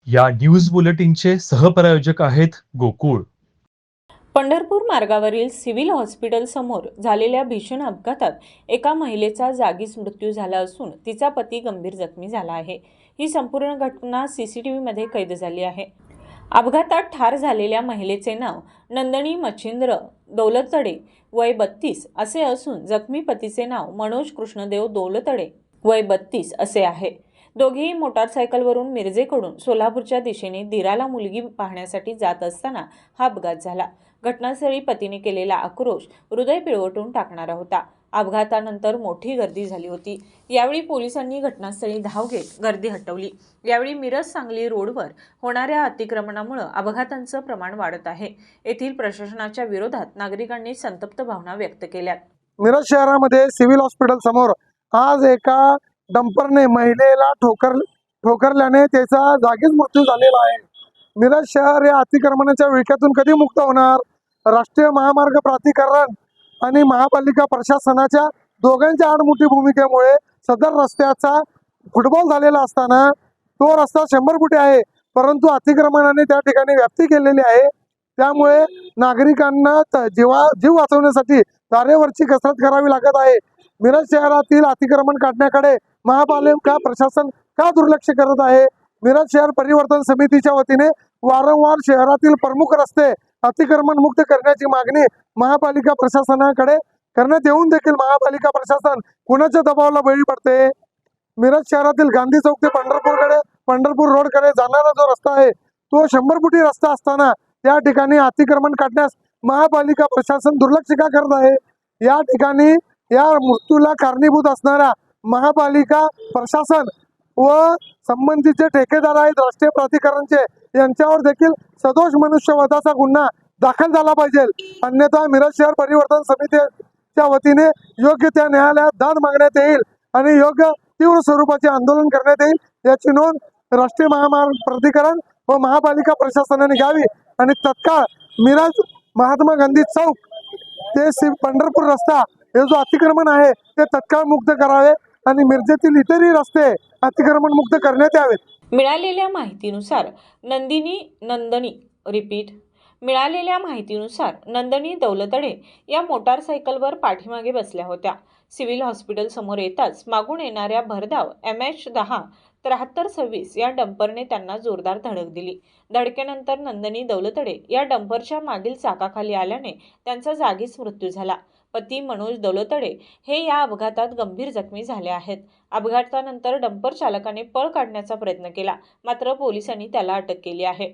या न्यूज बुलेटिनचे सहप्रायोजक आहेत गोकुळ. पंढरपूर मार्गावरील सिव्हिल हॉस्पिटल समोर झालेल्या भीषण अपघातात एका महिलेचा जागीच मृत्यू झाला असून तिचा पती गंभीर जखमी झाला आहे। ही संपूर्ण घटना सीसीटीव्ही मध्ये कैद झाली आहे। अपघातात ठार झालेल्या महिलेचे नाव नंदनी मच्छिंद्र दौलतडे वय 32 असे असून जखमी पतीचे नाव मनोज कृष्णदेव दौलतडे वय 32 असे आहे। दोघेही मोटारसायकलवरून मिरजेकडून सोलापूरच्या दिशेने दिराला मुलगी पाहण्यासाठी जात असताना हा अपघात झाला। घटनास्थळी पतीने केलेला आक्रोश हृदय पिळवटून टाकणारा होता। अपघातानंतर मोठी गर्दी झाली होती। यावेळी पोलिसांनी घटनास्थळी धाव घेत गर्दी हटवली। यावेळी मिरज सांगली रोडवर होणाऱ्या अतिक्रमणामुळे अपघातांचं प्रमाण वाढत आहे। येथील प्रशासनाच्या विरोधात नागरिकांनी संतप्त भावना व्यक्त केल्या। मिरज शहरामध्ये सिव्हिल हॉस्पिटल समोर आज एका डंपरने महिलेला ठोकरल्याने त्याचा जागीच मृत्यू झालेला आहे। मिरज शहर या अतिक्रमणाच्या विळख्यातून कधी मुक्त होणार? राष्ट्रीय महामार्ग प्राधिकरण आणि महापालिका प्रशासनाच्या दोघांच्या आडमुठी भूमिकेमुळे सदर रस्त्याचा फुटबॉल झालेला असताना तो रस्ता 100 फुटे आहे, परंतु अतिक्रमणाने त्या ठिकाणी व्याप्ती केलेली आहे। त्यामुळे नागरिकांना जीव वाचवण्यासाठी तारेवरची कसरत करावी लागत आहे। मिरज शहरातील अतिक्रमण काढण्याकडे महापालिका प्रशासन का दुर्लक्ष करत आहे? मिरज शहर परिवर्तन समितीच्या वतीने वारंवार शहरातील प्रमुख रस्ते अतिक्रमण मुक्त करण्याची मागणी महापालिका प्रशासनाकडे करण्यात येऊन देखील महापालिका प्रशासन कुणाच्या दबावाला बळी पडते? मिरज शहरातील गांधी चौक ते पंढरपूर रोडकडे जाणारा जो रस्ता आहे तो 100 फुटी रस्ता असताना त्या ठिकाणी अतिक्रमण काढण्यास महापालिका प्रशासन दुर्लक्ष का करत आहे? या ठिकाणी या मृत्यूला कारणीभूत असणारा महापालिका प्रशासन व संबंधितचे ठेकेदार आहेत राष्ट्रीय प्राधिकरणचे, यांच्यावर देखील सदोष मनुष्यवधाचा गुन्हा दाखल झाला पाहिजे। अन्यथा मिरज शहर परिवर्तन समितीच्या वतीने योग्य त्या न्यायालयात दाद मागण्यात येईल आणि योग्य तीव्र स्वरूपाचे आंदोलन करण्यात येईल। याची नोंद राष्ट्रीय महामार्ग प्राधिकरण व महापालिका प्रशासनाने घ्यावी आणि तत्काळ मिरज महात्मा गांधी चौक ते पंढरपूर रस्ता हे जो अतिक्रमण आहे ते तत्काळ मुक्त करावे आणि मिरजेतील इतरही रस्ते अतिक्रमण मुक्त करण्यात यावेत। मिळालेल्या माहितीनुसार नंदनी दौलतडे या मोटारसायकलवर पाठीमागे बसल्या होत्या। सिव्हिल हॉस्पिटल समोर येताच मागून येणाऱ्या भरधाव MH10 7326 या डंपरने त्यांना जोरदार धडक दिली। धडकेनंतर नंदनी दौलतडे या डंपरच्या मागील चाकाखाली आल्याने त्यांचा जागीच मृत्यू झाला। पती मनोज दौलतडे हे या अपघातात गंभीर जखमी झाले आहेत। अपघातानंतर डंपर चालकाने पळ काढण्याचा प्रयत्न केला, मात्र पोलिसांनी त्याला अटक केली आहे।